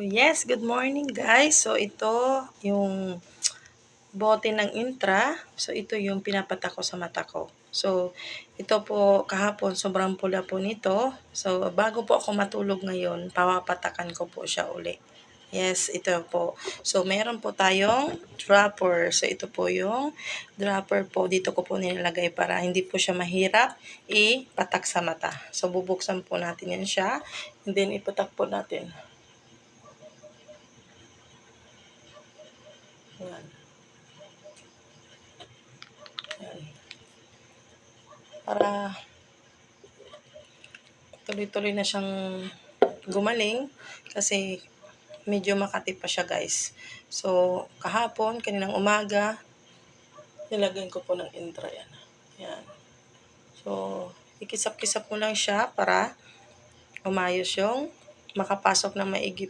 Yes, good morning guys. So, ito yung bote ng Intra. So, ito yung pinapatak ko sa mata ko. So, ito po kahapon sobrang pula po nito. So, bago po ako matulog ngayon, papapatakan ko po siya uli. Yes, ito po. So, meron po tayong dropper. So, ito po yung dropper po. Dito ko po nilalagay para hindi po siya mahirap ipatak sa mata. So, bubuksan po natin yan siya. And then, ipatak po natin. Yan. Yan. Para tuloy-tuloy na siyang gumaling kasi medyo makati pa siya guys. So, kahapon, kaninang umaga, nilagyan ko po ng Intra yan. Yan. So, ikisap-kisap mo lang siya para umayos yung makapasok na maigi